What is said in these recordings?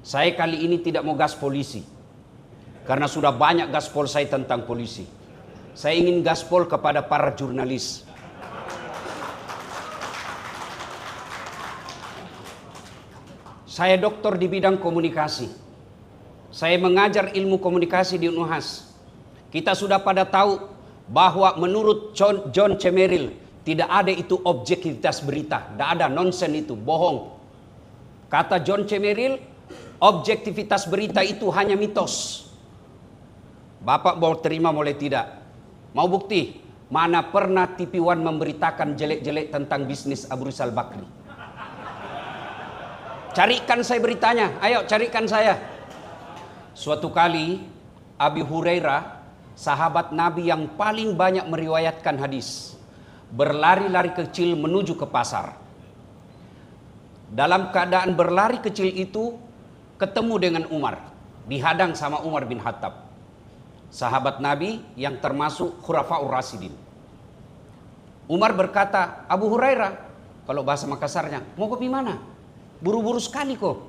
Saya kali ini tidak mau gas polisi, karena sudah banyak gaspol saya tentang polisi. Saya ingin gaspol kepada para jurnalis. Saya doktor di bidang komunikasi. Saya mengajar ilmu komunikasi di Unhas. Kita sudah pada tahu bahwa menurut John C. Merrill tidak ada itu objektivitas berita. Tidak ada, nonsen itu, bohong. Kata John C. Merrill, objektivitas berita itu hanya mitos. Bapak mau terima boleh tidak? Mau bukti? Mana pernah TV One memberitakan jelek-jelek tentang bisnis Abu Rizal Bakri? Carikan saya beritanya, ayo carikan saya. Suatu kali Abi Hurairah, sahabat Nabi yang paling banyak meriwayatkan hadis, berlari-lari kecil menuju ke pasar. Dalam keadaan berlari kecil itu ketemu dengan Umar, dihadang sama Umar bin Khattab, sahabat Nabi yang termasuk Khulafaur Rasyidin. Umar berkata, Abu Hurairah, kalau bahasa Makassarnya, mau ke mana? Buru-buru sekali kok.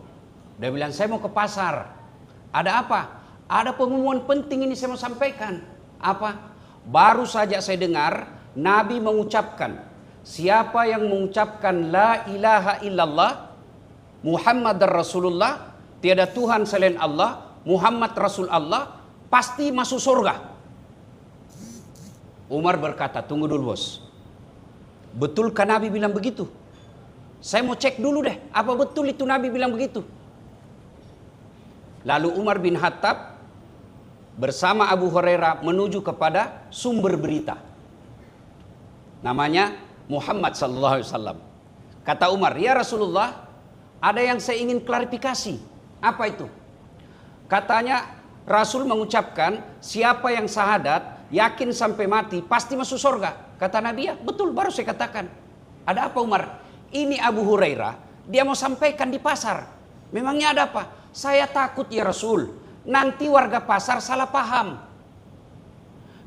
Dia bilang, saya mau ke pasar. Ada apa? Ada pengumuman penting ini saya mau sampaikan. Apa? Baru saja saya dengar Nabi mengucapkan, siapa yang mengucapkan la ilaha illallah Muhammadar Rasulullah, tiada Tuhan selain Allah, Muhammad Rasul Allah, pasti masuk surga. Umar berkata, tunggu dulu bos, betulkah Nabi bilang begitu? Saya mau cek dulu deh, apa betul itu Nabi bilang begitu? Lalu Umar bin Khattab bersama Abu Hurairah menuju kepada sumber berita, namanya Muhammad sallallahu alaihi wasallam. Kata Umar, ya Rasulullah, ada yang saya ingin klarifikasi. Apa itu? Katanya Rasul mengucapkan, siapa yang syahadat, yakin sampai mati, pasti masuk surga. Kata Nabi, ya betul, baru saya katakan. Ada apa Umar? Ini Abu Hurairah, dia mau sampaikan di pasar. Memangnya ada apa? Saya takut ya Rasul, nanti warga pasar salah paham.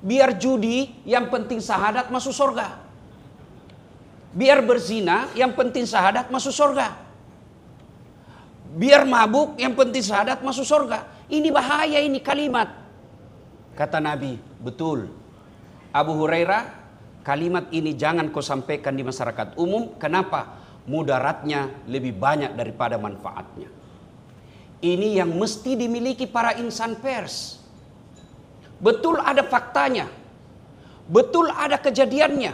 Biar judi, yang penting syahadat masuk surga. Biar berzina, yang penting syahadat masuk surga. Biar mabuk, yang penting syahadat masuk surga. Ini bahaya ini kalimat. Kata Nabi, betul. Abu Hurairah, kalimat ini jangan kau sampaikan di masyarakat umum. Kenapa? Mudaratnya lebih banyak daripada manfaatnya. Ini yang mesti dimiliki para insan pers. Betul ada faktanya. Betul ada kejadiannya.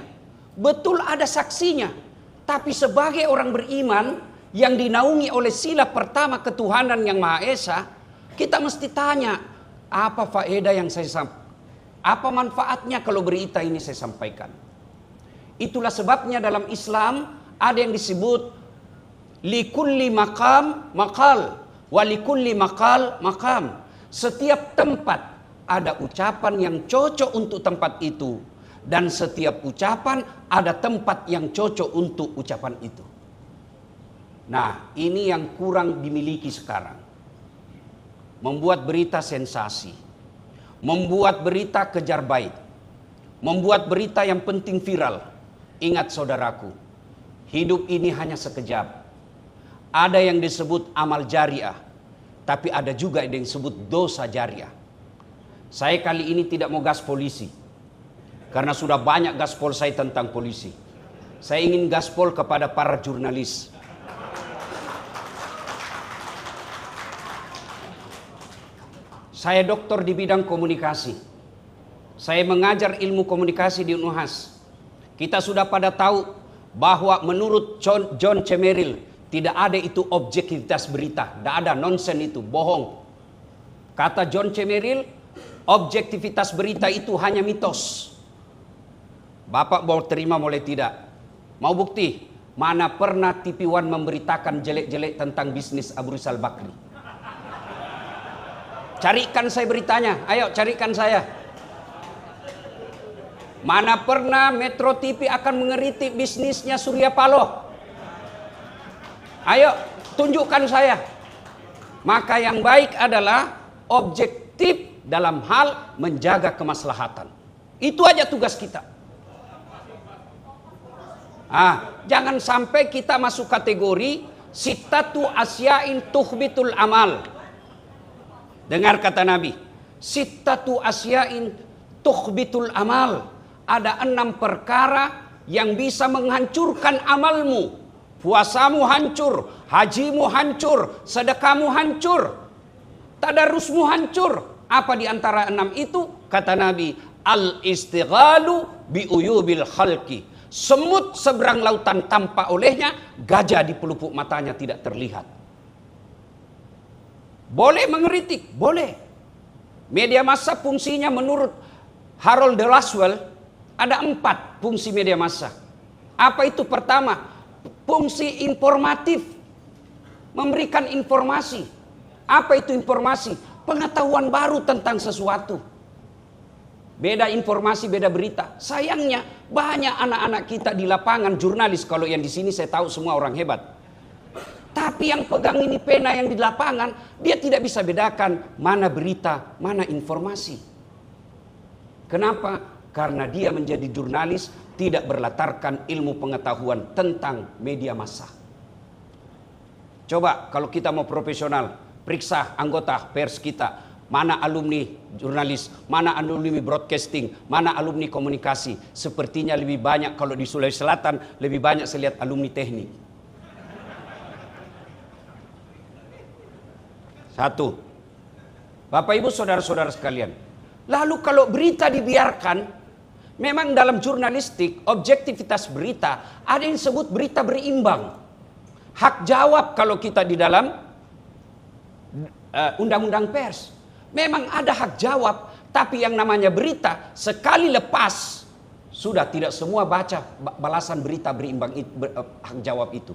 Betul ada saksinya. Tapi sebagai orang beriman yang dinaungi oleh sila pertama ketuhanan yang Maha Esa, kita mesti tanya, apa faedah yang saya sampaikan? Apa manfaatnya kalau berita ini saya sampaikan? Itulah sebabnya dalam Islam ada yang disebut likulli maqam maqal wa likulli maqal maqam. Setiap tempat ada ucapan yang cocok untuk tempat itu, dan setiap ucapan ada tempat yang cocok untuk ucapan itu. Nah, ini yang kurang dimiliki sekarang. Membuat berita sensasi, membuat berita kejar baik, membuat berita yang penting viral. Ingat saudaraku, hidup ini hanya sekejap. Ada yang disebut amal jariah, tapi ada juga yang disebut dosa jariah. Saya kali ini tidak mau gas polisi, karena sudah banyak gaspol saya tentang polisi. Saya ingin gaspol kepada para jurnalis. Saya doktor di bidang komunikasi. Saya mengajar ilmu komunikasi di Unhas. Kita sudah pada tahu bahwa menurut John C. Merrill tidak ada itu objektivitas berita. Tidak ada, nonsen itu, bohong. Kata John C. Merrill, objektivitas berita itu hanya mitos. Bapak mau terima boleh tidak? Mau bukti? Mana pernah TV One memberitakan jelek-jelek tentang bisnis Abu Rizal Bakri? Carikan saya beritanya, ayo carikan saya. Mana pernah Metro TV akan mengeritik bisnisnya Surya Paloh? Ayo tunjukkan saya. Maka yang baik adalah objektif dalam hal menjaga kemaslahatan. Itu aja tugas kita. Jangan sampai kita masuk kategori Sittatu asya'in tuhbitul amal. Dengar kata Nabi. Sittatu asya'in tuhbitul amal. Ada 6 perkara yang bisa menghancurkan amalmu. Puasamu hancur, hajimu hancur, sedekahmu hancur, tadarusmu hancur. Apa di antara 6 itu? Kata Nabi, al-istighalu bi uyubil khalqi. Semut seberang lautan tanpa olehnya, gajah di pelupuk matanya tidak terlihat. Boleh mengeritik, boleh. Media massa fungsinya menurut Harold de Laswell ada 4 fungsi media massa. Apa itu? Pertama, fungsi informatif, memberikan informasi. Apa itu informasi? Pengetahuan baru tentang sesuatu. Beda informasi, beda berita. Sayangnya banyak anak-anak kita di lapangan, jurnalis, kalau yang di sini saya tahu semua orang hebat. Tapi yang pegang ini pena yang di lapangan, dia tidak bisa bedakan mana berita, mana informasi. Kenapa? Karena dia menjadi jurnalis tidak berlatarkan ilmu pengetahuan tentang media massa. Coba kalau kita mau profesional, periksa anggota pers kita. Mana alumni jurnalis, mana alumni broadcasting, mana alumni komunikasi. Sepertinya lebih banyak kalau di Sulawesi Selatan, lebih banyak saya lihat alumni teknik. 1. Bapak Ibu saudara-saudara sekalian. Lalu kalau berita dibiarkan, memang dalam jurnalistik, objektivitas berita, ada yang disebut berita berimbang. Hak jawab kalau kita di dalam undang-undang pers. Memang ada hak jawab, tapi yang namanya berita, sekali lepas, sudah tidak semua baca balasan berita berimbang hak jawab itu.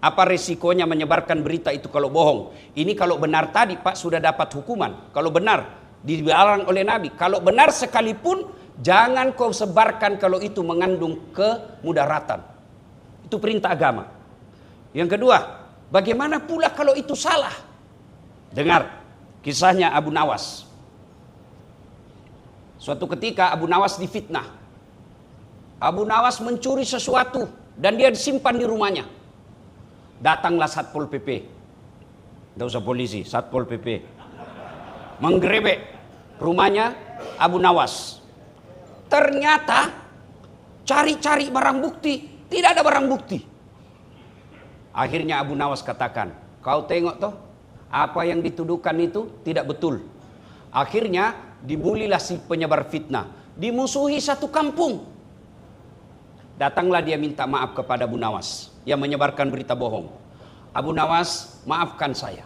Apa resikonya menyebarkan berita itu kalau bohong? Ini kalau benar tadi Pak sudah dapat hukuman. Kalau benar, dilarang oleh Nabi. Kalau benar sekalipun, jangan kau sebarkan kalau itu mengandung kemudaratan. Itu perintah agama. Yang kedua, bagaimana pula kalau itu salah? Dengar kisahnya Abu Nawas. Suatu ketika Abu Nawas difitnah. Abu Nawas mencuri sesuatu dan dia disimpan di rumahnya. Datanglah Satpol PP. Tidak usah polisi, Satpol PP. Menggerebek rumahnya Abu Nawas. Ternyata cari-cari barang bukti, tidak ada barang bukti. Akhirnya Abu Nawas katakan, kau tengok toh, apa yang dituduhkan itu tidak betul. Akhirnya dibulilah si penyebar fitnah, dimusuhi satu kampung. Datanglah dia minta maaf kepada Abu Nawas yang menyebarkan berita bohong. Abu Nawas, maafkan saya.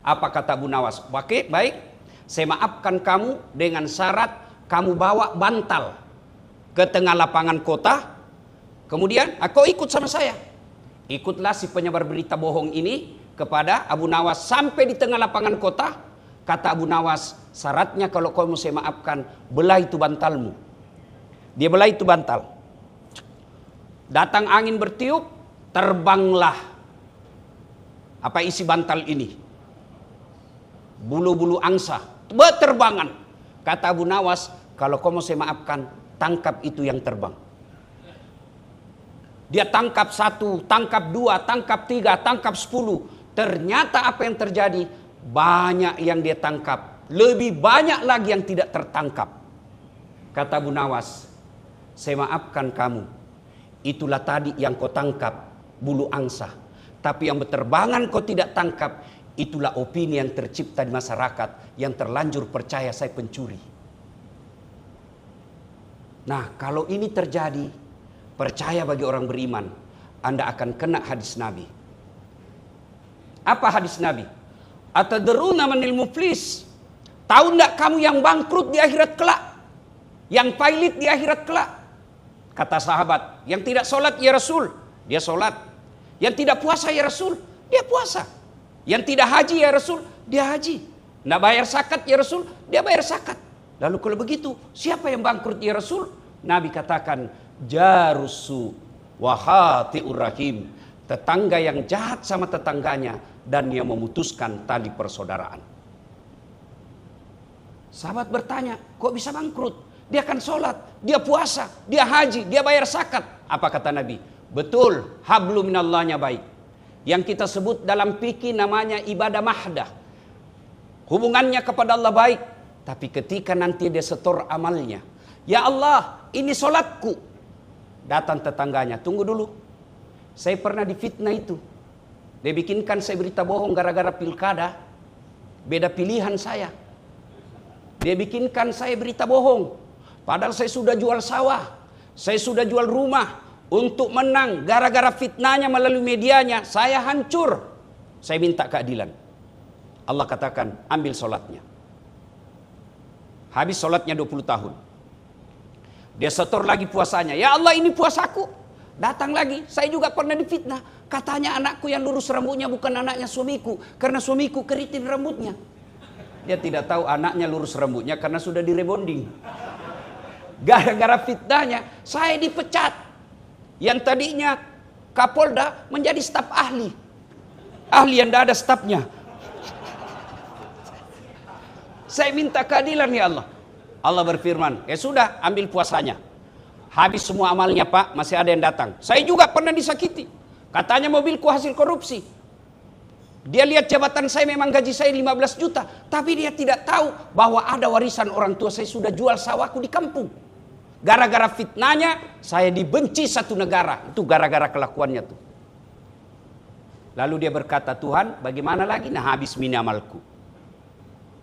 Apa kata Abu Nawas? Baik, saya maafkan kamu dengan syarat kamu bawa bantal ke tengah lapangan kota. Kemudian kau ikut sama saya. Ikutlah si penyebar berita bohong ini kepada Abu Nawas sampai di tengah lapangan kota. Kata Abu Nawas, syaratnya kalau kau mau saya maafkan, belah itu bantalmu. Dia belah itu bantal. Datang angin bertiup, terbanglah apa isi bantal ini. Bulu-bulu angsa berterbangan. Kata Abu Nawas, kalau kau mau saya maafkan, tangkap itu yang terbang. Dia tangkap 1, tangkap 2, tangkap 3, tangkap 10. Ternyata apa yang terjadi? Banyak yang dia tangkap. Lebih banyak lagi yang tidak tertangkap. Kata Abu Nawas, saya maafkan kamu. Itulah tadi yang kau tangkap, bulu angsa. Tapi yang berterbangan kau tidak tangkap, itulah opini yang tercipta di masyarakat yang terlanjur percaya saya pencuri. Nah, kalau ini terjadi, percaya bagi orang beriman, Anda akan kena hadis Nabi. Apa hadis Nabi? Atadruna manil muflis? Tahu enggak kamu yang bangkrut di akhirat kelak? Yang pailit di akhirat kelak? Kata sahabat, yang tidak sholat ya Rasul, dia sholat. Yang tidak puasa ya Rasul, dia puasa. Yang tidak haji ya Rasul, dia haji. Nggak bayar zakat ya Rasul, dia bayar zakat. Lalu kalau begitu, siapa yang bangkrut ya Rasul? Nabi katakan, jarusu wahati'ur rahim. Tetangga yang jahat sama tetangganya dan dia memutuskan tali persaudaraan. Sahabat bertanya, kok bisa bangkrut? Dia akan sholat, dia puasa, dia haji, dia bayar zakat. Apa kata Nabi? Betul, hablum minallahnya baik. yang kita sebut dalam fikih namanya ibadah mahdah. Hubungannya kepada Allah baik, tapi ketika nanti dia setor amalnya, ya Allah, ini solatku. Datang tetangganya, tunggu dulu, saya pernah difitnah itu. Dia bikinkan saya berita bohong gara-gara pilkada, beda pilihan saya. Dia bikinkan saya berita bohong, padahal saya sudah jual sawah, saya sudah jual rumah untuk menang. Gara-gara fitnahnya melalui medianya, saya hancur. Saya minta keadilan. Allah katakan, ambil solatnya. Habis solatnya 20 tahun. Dia setor lagi puasanya. Ya Allah, ini puasaku. Datang lagi, saya juga pernah difitnah. Katanya anakku yang lurus rambutnya bukan anaknya suamiku, karena suamiku keriting rambutnya. Dia tidak tahu anaknya lurus rambutnya karena sudah direbonding. Gara-gara fitnahnya, saya dipecat. Yang tadinya Kapolda menjadi staf ahli. Ahli yang tidak ada stafnya. Saya minta keadilan ya Allah. Allah berfirman, ya sudah, ambil puasanya. Habis semua amalnya Pak, masih ada yang datang. Saya juga pernah disakiti. Katanya mobilku hasil korupsi. Dia lihat jabatan saya, memang gaji saya 15 juta. Tapi dia tidak tahu bahwa ada warisan orang tua saya, sudah jual sawahku di kampung. Gara-gara fitnahnya, saya dibenci satu negara. Itu gara-gara kelakuannya tuh. Lalu dia berkata, Tuhan bagaimana lagi? Nah habis mini amalku.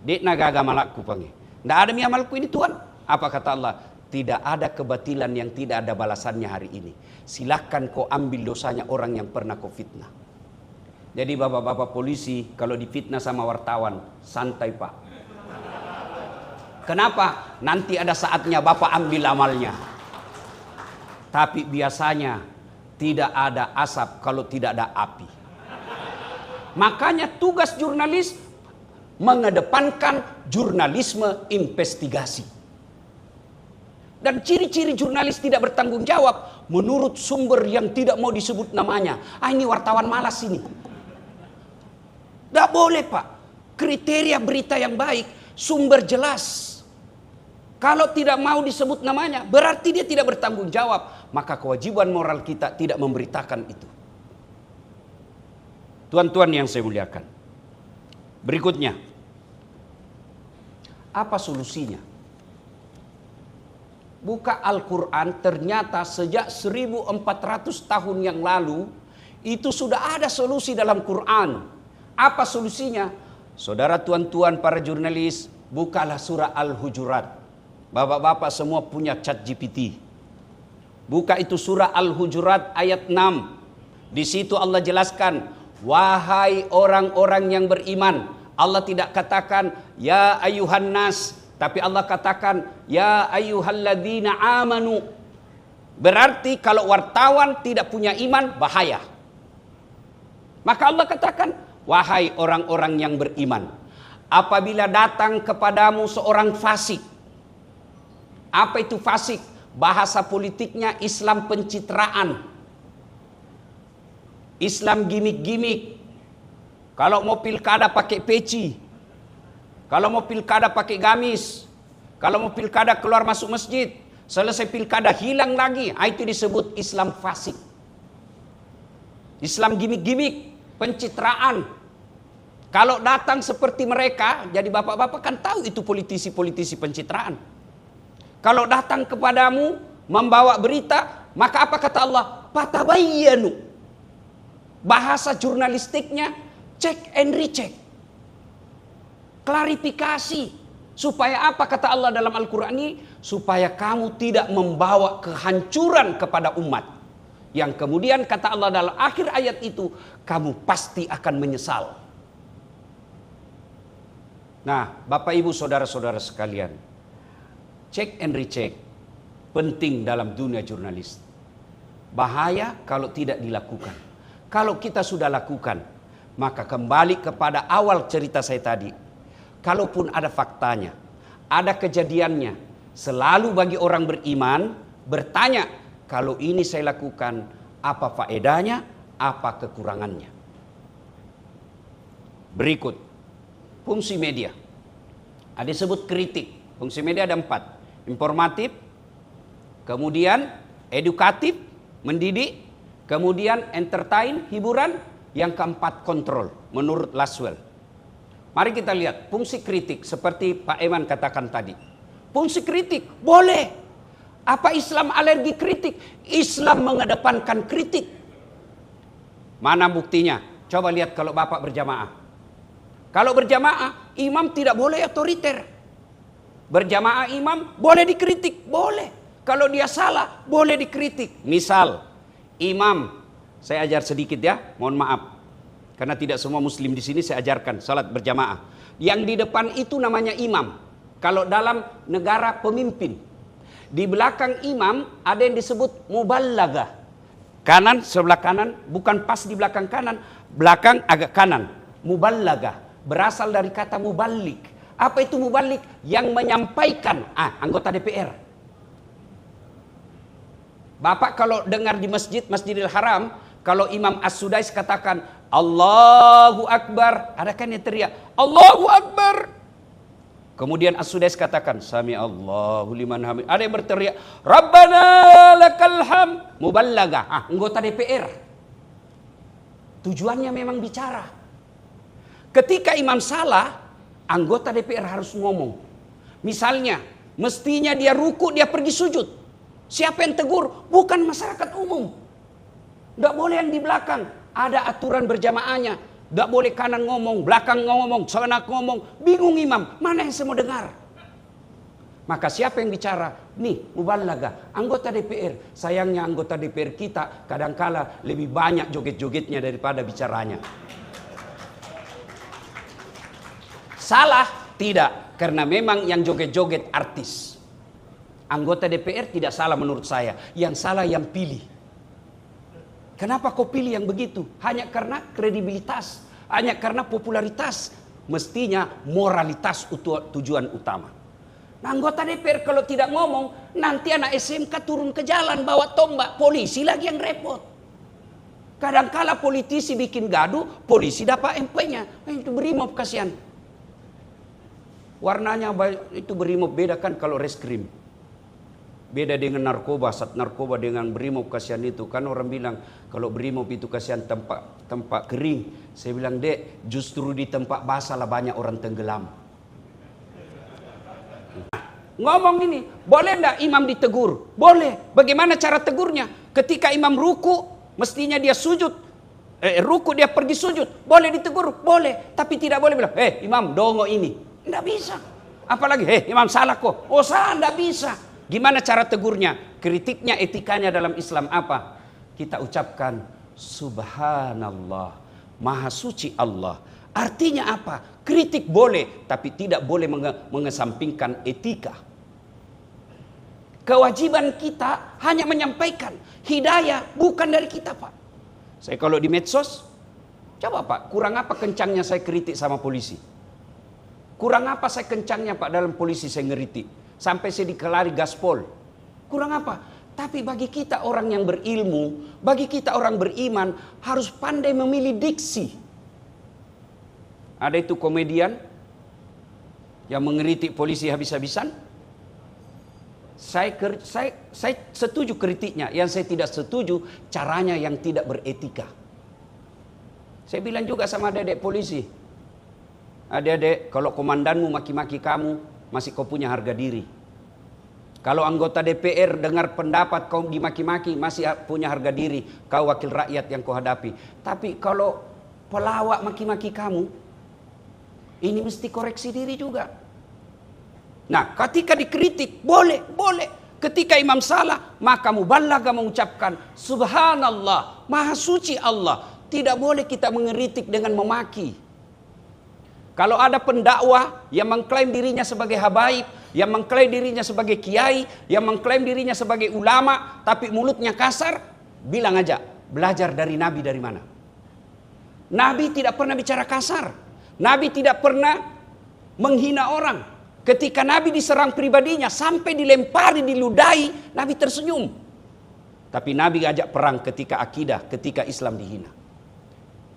Dek nagaga malakku panggil. Tidak ada mi amalku ini Tuhan. Apa kata Allah? Tidak ada kebatilan yang tidak ada balasannya hari ini. Silahkan kau ambil dosanya orang yang pernah kau fitnah. Jadi bapak-bapak polisi kalau difitnah sama wartawan, santai Pak. Kenapa? Nanti ada saatnya bapak ambil amalnya. Tapi biasanya tidak ada asap kalau tidak ada api. Makanya tugas jurnalis mengedepankan jurnalisme investigasi. Dan ciri-ciri jurnalis tidak bertanggung jawab menurut sumber yang tidak mau disebut namanya. Ini wartawan malas ini. Tidak boleh Pak. Kriteria berita yang baik, sumber jelas. Kalau tidak mau disebut namanya, berarti dia tidak bertanggung jawab. Maka kewajiban moral kita tidak memberitakan itu. Tuan-tuan yang saya muliakan. Berikutnya, apa solusinya? Buka Al-Quran, ternyata sejak 1400 tahun yang lalu, itu sudah ada solusi dalam Quran. Apa solusinya? Saudara tuan-tuan para jurnalis, bukalah surah Al-Hujurat. Bapak-bapak semua punya chat GPT. Buka itu surah Al-Hujurat ayat 6. Di situ Allah jelaskan, wahai orang-orang yang beriman. Allah tidak katakan ya ayuhan nas, tapi Allah katakan ya ayyuhalladzina amanu. Berarti kalau wartawan tidak punya iman, bahaya. Maka Allah katakan wahai orang-orang yang beriman, apabila datang kepadamu seorang fasik. Apa itu fasik? Bahasa politiknya Islam pencitraan, Islam gimik-gimik. Kalau mau pilkada pakai peci, kalau mau pilkada pakai gamis, kalau mau pilkada keluar masuk masjid, selesai pilkada hilang lagi. Itu disebut Islam fasik. Islam gimik-gimik, pencitraan. Kalau datang seperti mereka, jadi bapak-bapak kan tahu itu politisi-politisi pencitraan. Kalau datang kepadamu membawa berita, maka apa kata Allah? Fatabayyanu. Bahasa jurnalistiknya check and recheck. Klarifikasi. Supaya apa kata Allah dalam Al-Quran ini? Supaya kamu tidak membawa kehancuran kepada umat. Yang kemudian kata Allah dalam akhir ayat itu, kamu pasti akan menyesal. Nah, Bapak Ibu Saudara-saudara sekalian, check and recheck penting dalam dunia jurnalis. Bahaya kalau tidak dilakukan. Kalau kita sudah lakukan, maka kembali kepada awal cerita saya tadi. Kalaupun ada faktanya, ada kejadiannya, selalu bagi orang beriman bertanya, kalau ini saya lakukan, apa faedahnya, apa kekurangannya. Berikut, fungsi media. Ada disebut kritik. Fungsi media ada 4. Informatif, kemudian edukatif, mendidik, kemudian entertain, hiburan, Yang keempat, kontrol, menurut Laswell. Mari kita lihat fungsi kritik seperti Pak Eman katakan tadi. Fungsi kritik boleh. Apa Islam alergi kritik? Islam mengedepankan kritik. Mana buktinya? Coba lihat kalau Bapak berjamaah. Kalau berjamaah, imam tidak boleh otoriter. Berjamaah imam boleh dikritik, boleh. Kalau dia salah, boleh dikritik. Misal, imam, saya ajar sedikit ya, mohon maaf. Karena tidak semua muslim di sini saya ajarkan salat berjamaah. Yang di depan itu namanya imam. Kalau dalam negara pemimpin. Di belakang imam ada yang disebut muballagah. Kanan, sebelah kanan, bukan pas di belakang kanan. Belakang agak kanan. Muballagah. Berasal dari kata muballik. Apa itu mubalik? Yang menyampaikan. Anggota DPR. Bapak kalau dengar di Masjidil Haram, kalau Imam As-Sudais katakan Allahu Akbar, ada kan yang teriak Allahu Akbar. Kemudian As-Sudais katakan Sami Allahu liman hamid. Ada yang berteriak Rabbana lakal hamd. Muballagah. Anggota DPR. Tujuannya memang bicara. Ketika imam salah, anggota DPR harus ngomong. Misalnya, mestinya dia ruku, dia pergi sujud. Siapa yang tegur? Bukan masyarakat umum. Tidak boleh yang di belakang. Ada aturan berjamaahnya. Tidak boleh kanan ngomong, belakang ngomong, sana ngomong. Bingung imam, mana yang saya mau dengar? Maka siapa yang bicara? Nih, muballagah, anggota DPR. Sayangnya anggota DPR kita kadangkala lebih banyak joget-jogetnya daripada bicaranya. Salah? Tidak. Karena memang yang joget-joget artis. Anggota DPR tidak salah menurut saya. Yang salah yang pilih. Kenapa kau pilih yang begitu? Hanya karena kredibilitas. Hanya karena popularitas. Mestinya moralitas tujuan utama. Nah, anggota DPR kalau tidak ngomong, nanti anak SMK turun ke jalan bawa tombak. Polisi lagi yang repot. Kadangkala politisi bikin gaduh, polisi dapat MP-nya. Itu brimob kasihan. Warnanya itu brimob, beda kan kalau reskrim. Beda dengan narkoba, saat narkoba dengan brimob kasihan itu. Kan orang bilang kalau brimob itu kasihan tempat kering. Saya bilang, Dek, justru di tempat basah lah banyak orang tenggelam. Ngomong ini, boleh enggak imam ditegur? Boleh. Bagaimana cara tegurnya? Ketika imam ruku, mestinya dia sujud. Ruku dia pergi sujud. Boleh ditegur? Boleh. Tapi tidak boleh bilang, imam dongo ini. Tidak bisa. Apalagi, imam salah kok. Oh salah, tidak bisa. Gimana cara tegurnya? Kritiknya, etikanya dalam Islam apa? Kita ucapkan, Subhanallah, Maha Suci Allah. Artinya apa? Kritik boleh, tapi tidak boleh mengesampingkan etika. Kewajiban kita hanya menyampaikan. Hidayah bukan dari kita, Pak. Saya kalau di medsos, coba Pak, kurang apa kencangnya saya kritik sama polisi? Kurang apa saya kencangnya Pak dalam polisi saya ngeritik. Sampai saya dikelari gaspol. Kurang apa? Tapi bagi kita orang yang berilmu, bagi kita orang beriman, harus pandai memilih diksi. Ada itu komedian yang mengeritik polisi habis-habisan. Saya setuju kritiknya. Yang saya tidak setuju caranya yang tidak beretika. Saya bilang juga sama adik-adik polisi. Adik-adik, kalau komandanmu maki-maki kamu, masih kau punya harga diri. Kalau anggota DPR dengar pendapat kau dimaki-maki, masih punya harga diri. Kau wakil rakyat yang kau hadapi. Tapi kalau pelawak maki-maki kamu, ini mesti koreksi diri juga. Nah, ketika dikritik, boleh. Ketika imam salah, maka muballagah mengucapkan, Subhanallah, Maha Suci Allah. Tidak boleh kita mengeritik dengan memaki. Kalau ada pendakwah yang mengklaim dirinya sebagai habaib, yang mengklaim dirinya sebagai kiai, yang mengklaim dirinya sebagai ulama, tapi mulutnya kasar, bilang aja, belajar dari Nabi dari mana? Nabi tidak pernah bicara kasar. Nabi tidak pernah menghina orang. Ketika Nabi diserang pribadinya, sampai dilempari, diludahi, Nabi tersenyum. Tapi Nabi ajak perang ketika akidah, ketika Islam dihina.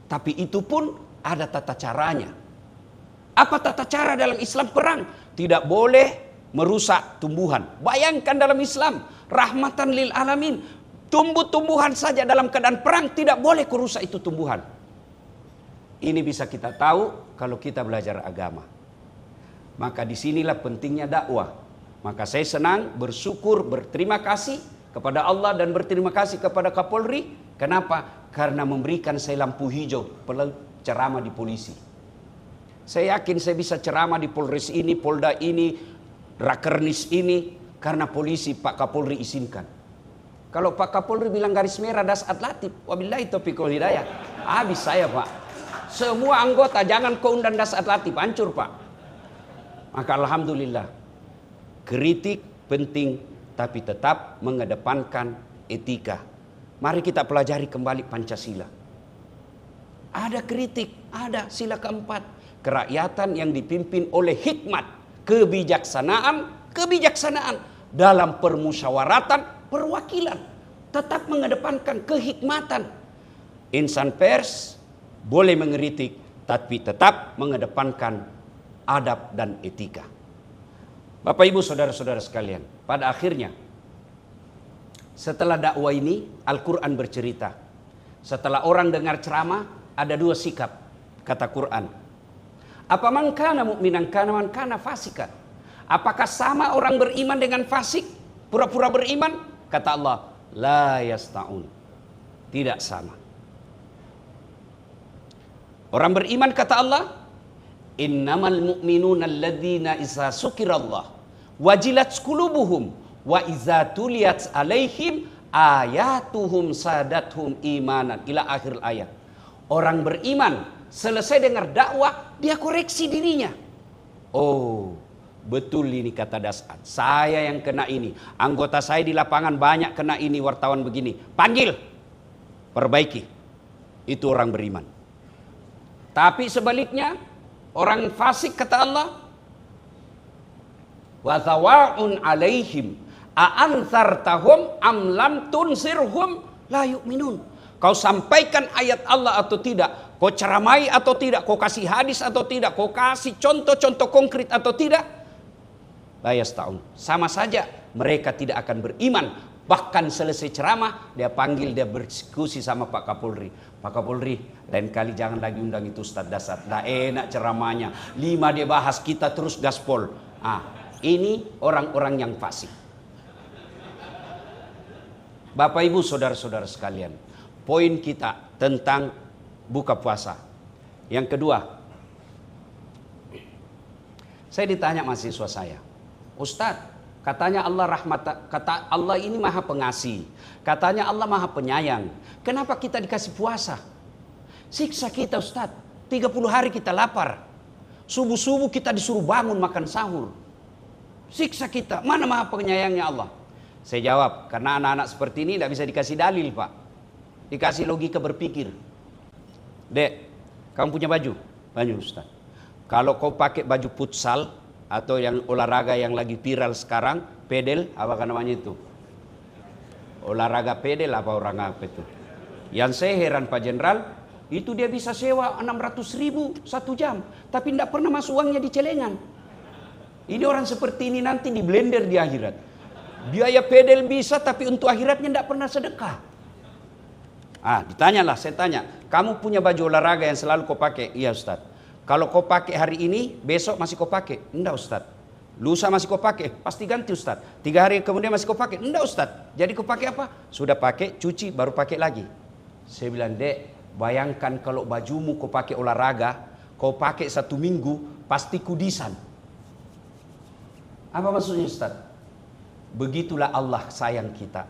Tapi itu pun ada tata caranya. Apa tata cara dalam Islam perang? Tidak boleh merusak tumbuhan. Bayangkan dalam Islam, rahmatan lil alamin. Tumbuh-tumbuhan saja dalam keadaan perang tidak boleh kurusak itu tumbuhan. Ini bisa kita tahu kalau kita belajar agama. Maka disinilah pentingnya dakwah. Maka saya senang, bersyukur, berterima kasih kepada Allah dan berterima kasih kepada Kapolri. Kenapa? Karena memberikan saya lampu hijau ceramah di polisi. Saya yakin saya bisa ceramah di Polres ini, Polda ini, Rakernis ini, karena polisi Pak Kapolri izinkan. Kalau Pak Kapolri bilang garis merah Dasat Latif, wabillahi taufiq wal hidayah, habis saya Pak. Semua anggota jangan kau undang Dasat Latif, hancur Pak. Maka alhamdulillah, kritik penting tapi tetap mengedepankan etika. Mari kita pelajari kembali Pancasila. Ada kritik, ada sila keempat. Kerakyatan yang dipimpin oleh hikmat, kebijaksanaan dalam permusyawaratan, perwakilan. Tetap mengedepankan kehikmatan. Insan pers boleh mengkritik, tapi tetap mengedepankan adab dan etika. Bapak Ibu saudara-saudara sekalian, pada akhirnya setelah dakwah ini Al-Quran bercerita. Setelah orang dengar ceramah ada dua sikap, kata Quran. Apa man kana mu'minan kana man kana fasika? Apakah sama orang beriman dengan fasik? Pura-pura beriman? Kata Allah, la yasta'un. Tidak sama. Orang beriman kata Allah, innamal mu'minuna alladzina iza sukirallah wajilat qulubuhum wa iza tuliyat alaihim ayatuhum sadathum imanan ila akhir ayat. Orang beriman selesai dengar dakwah, dia koreksi dirinya. Oh, betul ini kata Dasat. Saya yang kena ini. Anggota saya di lapangan banyak kena ini, wartawan begini. Panggil, perbaiki. Itu orang beriman. Tapi sebaliknya, orang fasik kata Allah, wa thawaun alaihim a'anzartahum am lam tunsirhum la yu'minun. Kau sampaikan ayat Allah atau tidak, kau ceramai atau tidak, kau kasih hadis atau tidak, kau kasih contoh-contoh konkret atau tidak, la yasta'un. Sama saja mereka tidak akan beriman. Bahkan selesai ceramah dia panggil, dia berdiskusi sama Pak Kapolri. Pak Kapolri, lain kali jangan lagi undang itu Ustaz Dasat, dah enak ceramahnya. 5 dia bahas, kita terus gaspol. Ini orang-orang yang fasik. Bapak Ibu saudara-saudara sekalian, poin kita tentang buka puasa. Yang kedua, saya ditanya mahasiswa saya, Ustadz, katanya Allah kata Allah ini maha pengasih, katanya Allah maha penyayang, kenapa kita dikasih puasa? Siksa kita Ustadz, 30 hari kita lapar, subuh-subuh kita disuruh bangun makan sahur, siksa kita, mana maha penyayangnya Allah? Saya jawab, karena anak-anak seperti ini tidak bisa dikasih dalil Pak, dikasih logika berpikir. Dek, kamu punya baju? Baju Ustaz. Kalau kau pakai baju futsal atau yang olahraga yang lagi viral sekarang, pedel, apa namanya itu? Olahraga pedel apa orang apa itu? Yang saya heran Pak Jenderal, itu dia bisa sewa 600.000 1 jam, tapi tidak pernah masuk uangnya di celengan. Ini orang seperti ini nanti di blender di akhirat. Biaya pedel bisa, tapi untuk akhiratnya tidak pernah sedekah. Ditanyalah, saya tanya, kamu punya baju olahraga yang selalu kau pakai? Iya Ustaz. Kalau kau pakai hari ini, besok masih kau pakai? Enggak Ustaz. Lusa masih kau pakai? Pasti ganti Ustaz. 3 hari kemudian masih kau pakai? Enggak Ustaz. Jadi kau pakai apa? Sudah pakai, cuci, baru pakai lagi. Saya bilang, Dek, bayangkan kalau bajumu kau pakai olahraga, kau pakai 1 minggu, pasti kudisan. Apa maksudnya Ustaz? Begitulah Allah sayang kita.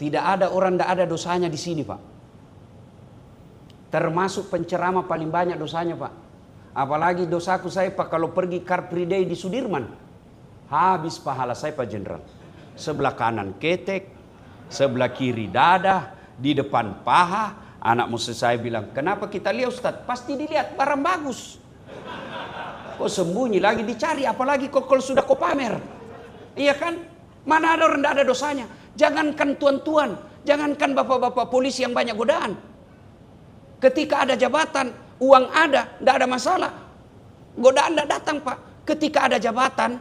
Tidak ada orang, tidak ada dosanya di sini Pak. Termasuk penceramah paling banyak dosanya Pak. Apalagi dosaku saya Pak, kalau pergi Car Free Day di Sudirman, habis pahala saya Pak Jenderal. Sebelah kanan ketek, sebelah kiri dada, di depan paha. Anak musuh saya bilang, kenapa kita lihat Ustaz? Pasti dilihat, barang bagus. Kok sembunyi lagi dicari, apalagi kok kalau sudah kau pamer. Iya kan? Mana ada orang tidak ada dosanya. Jangankan tuan-tuan, jangankan bapak-bapak polisi yang banyak godaan. Ketika ada jabatan, uang ada, tidak ada masalah. Godaan tidak datang Pak. Ketika ada jabatan,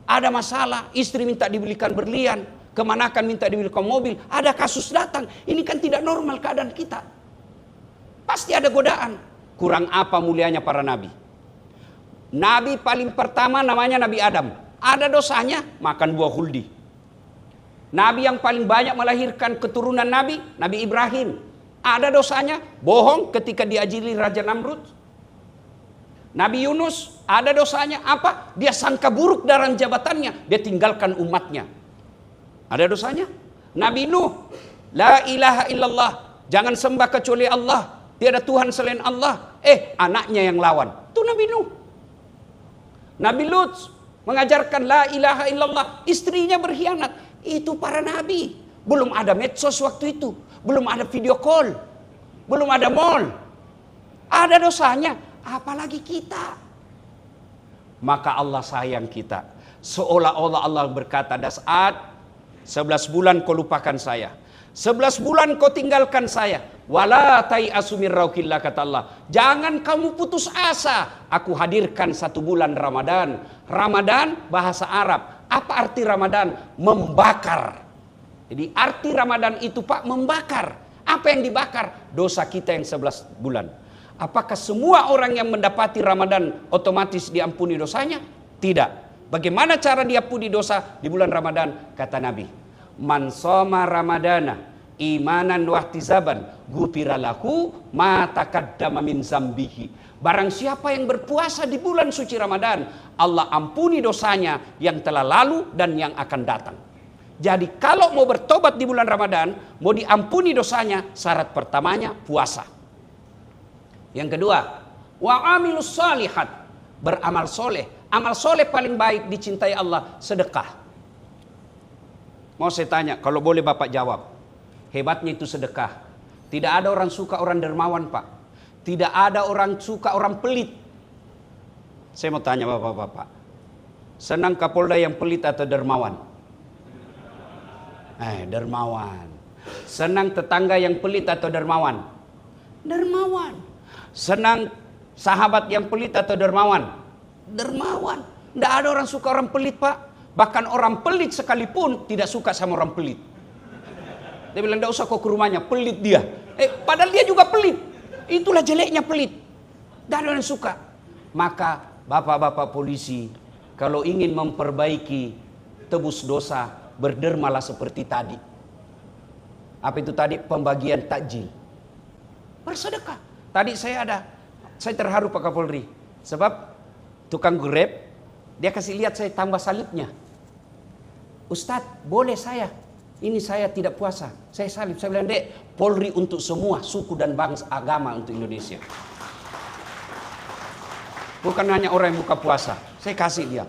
ada masalah, istri minta dibelikan berlian, kemanakan minta dibelikan mobil, ada kasus datang. Ini kan tidak normal keadaan kita. Pasti ada godaan. Kurang apa mulianya para nabi? Nabi paling pertama namanya Nabi Adam. Ada dosanya makan buah huldi. Nabi yang paling banyak melahirkan keturunan Nabi, Nabi Ibrahim. Ada dosanya bohong ketika diajili Raja Namrud. Nabi Yunus ada dosanya apa? Dia sangka buruk dalam jabatannya, dia tinggalkan umatnya. Ada dosanya. Nabi Nuh, la ilaha illallah, jangan sembah kecuali Allah, tiada Tuhan selain Allah. Anaknya yang lawan, itu Nabi Nuh. Nabi Lut mengajarkan la ilaha illallah, istrinya berkhianat. Itu para nabi. Belum ada medsos waktu itu, belum ada video call, belum ada mall. Ada dosanya, apalagi kita. Maka Allah sayang kita. Seolah-olah Allah berkata, Das'ad, 11 bulan kau lupakan saya, 11 bulan kau tinggalkan saya. Wala tai'asu min rauhillah, kata Allah. Jangan kamu putus asa. Aku hadirkan 1 bulan Ramadan. Ramadan bahasa Arab. Apa arti Ramadan? Membakar. Jadi arti Ramadan itu Pak, membakar. Apa yang dibakar? Dosa kita yang 11 bulan. Apakah semua orang yang mendapati Ramadan otomatis diampuni dosanya? Tidak. Bagaimana cara diampuni dosa di bulan Ramadan? Kata Nabi, man shoma ramadana imanan wahtisaban ghufira lahu ma taqaddama min zambihi. Barang siapa yang berpuasa di bulan suci Ramadan, Allah ampuni dosanya yang telah lalu dan yang akan datang. Jadi kalau mau bertobat di bulan Ramadan, mau diampuni dosanya, syarat pertamanya puasa. Yang kedua, wa amilus shalihat, beramal soleh. Amal soleh paling baik dicintai Allah, sedekah. Mau saya tanya, kalau boleh Bapak jawab. Hebatnya itu sedekah. Tidak ada orang suka orang dermawan, Pak. Tidak ada orang suka orang pelit. Saya mau tanya Bapak-bapak, senang Kapolda yang pelit atau dermawan? Dermawan. Senang tetangga yang pelit atau dermawan? Dermawan. Senang sahabat yang pelit atau dermawan? Dermawan. Tidak ada orang suka orang pelit, Pak. Bahkan orang pelit sekalipun tidak suka sama orang pelit. Dia bilang, tidak usah kau ke rumahnya, pelit dia. Padahal dia juga pelit. Itulah jeleknya pelit. Tidak ada yang suka. Maka bapak-bapak polisi, kalau ingin memperbaiki tebus dosa, berdermalah seperti tadi. Apa itu tadi? Pembagian takjil. Bersedekah. Tadi saya terharu Pak Kapolri. Sebab tukang Grab, dia kasih lihat saya tambah salibnya. Ustadz, boleh ini saya tidak puasa, saya salib. Saya bilang, Dek, Polri untuk semua suku dan bangsa agama untuk Indonesia. Bukan hanya orang yang buka puasa. Saya kasih dia.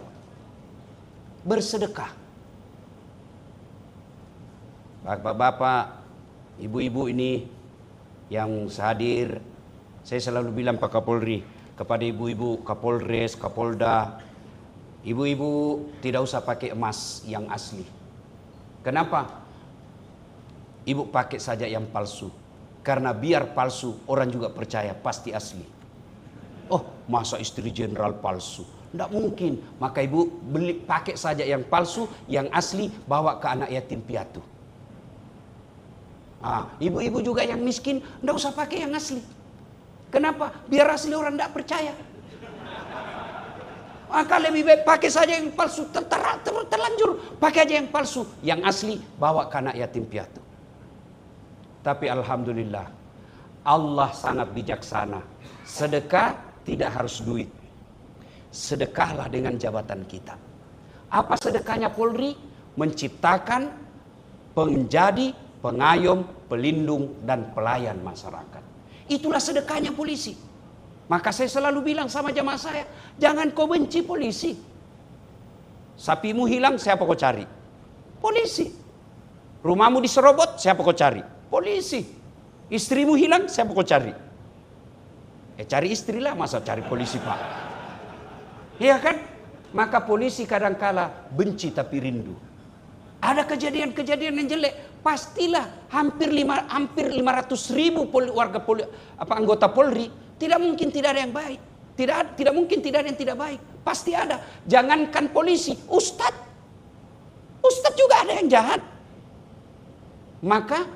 Bersedekah. Bapak-bapak, ibu-ibu ini yang hadir, saya selalu bilang Pak Kapolri kepada ibu-ibu, Kapolres, Kapolda, ibu-ibu tidak usah pakai emas yang asli. Kenapa? Ibu pakai saja yang palsu. Karena biar palsu, orang juga percaya pasti asli. Oh, masa istri jenderal palsu? Tidak mungkin. Maka ibu pakai saja yang palsu, yang asli bawa ke anak yatim piatu. Ibu-ibu juga yang miskin, tidak usah pakai yang asli. Kenapa? Biar asli orang tidak percaya. Maka lebih baik pakai saja yang palsu, terlanjur pakai aja yang palsu, yang asli bawa ke anak yatim piatu. Tapi alhamdulillah, Allah sangat bijaksana. Sedekah tidak harus duit. Sedekahlah dengan jabatan kita. Apa sedekahnya Polri? Menciptakan menjadi pengayom, pelindung dan pelayan masyarakat. Itulah sedekahnya polisi. Maka saya selalu bilang sama jamaah saya, jangan kau benci polisi. Sapimu hilang, siapa kau cari? Polisi. Rumahmu diserobot, siapa kau cari? Polisi. Istrimu hilang, siapa kau cari? Cari istrilah, masa cari polisi, Pak? Iya kan? Maka polisi kadangkala benci tapi rindu. Ada kejadian-kejadian yang jelek, pastilah hampir 500.000 anggota Polri. Tidak mungkin tidak ada yang baik. Tidak mungkin tidak ada yang tidak baik. Pasti ada. Jangankan polisi, ustadz juga ada yang jahat. Maka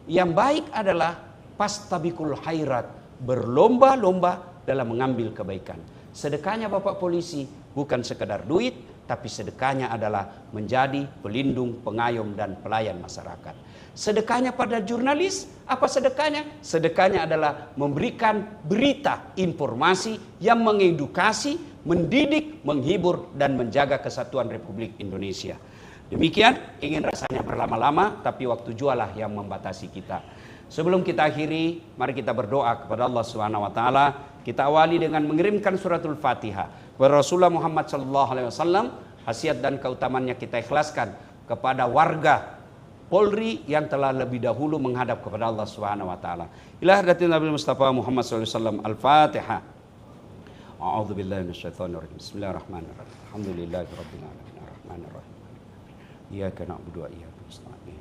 yang baik adalah pastabikul khairat, berlomba-lomba dalam mengambil kebaikan. Sedekahnya Bapak polisi bukan sekedar duit, tapi sedekahnya adalah menjadi pelindung, pengayom, dan pelayan masyarakat. Sedekahnya pada jurnalis, apa sedekahnya? Sedekahnya adalah memberikan berita, informasi yang mengedukasi, mendidik, menghibur, dan menjaga kesatuan Republik Indonesia. Demikian, ingin rasanya berlama-lama, tapi waktu jualah yang membatasi kita. Sebelum kita akhiri, mari kita berdoa kepada Allah Subhanahu wa taala. Kita awali dengan mengirimkan suratul Fatihah kepada Rasulullah Muhammad sallallahu alaihi wasallam. Khasiat dan keutamannya kita ikhlaskan kepada warga Polri yang telah lebih dahulu menghadap kepada Allah Subhanahu wa taala. Ila hadratin Nabi Mustafa Muhammad sallallahu alaihi wasallam. Al-Fatihah. A'udzu billahi minasyaitonir rajim. Bismillahirrahmanirrahim. Alhamdulillahirabbil alamin. Arrahmanirrahim. Iyyaka na'budu wa iyyaka nasta'in.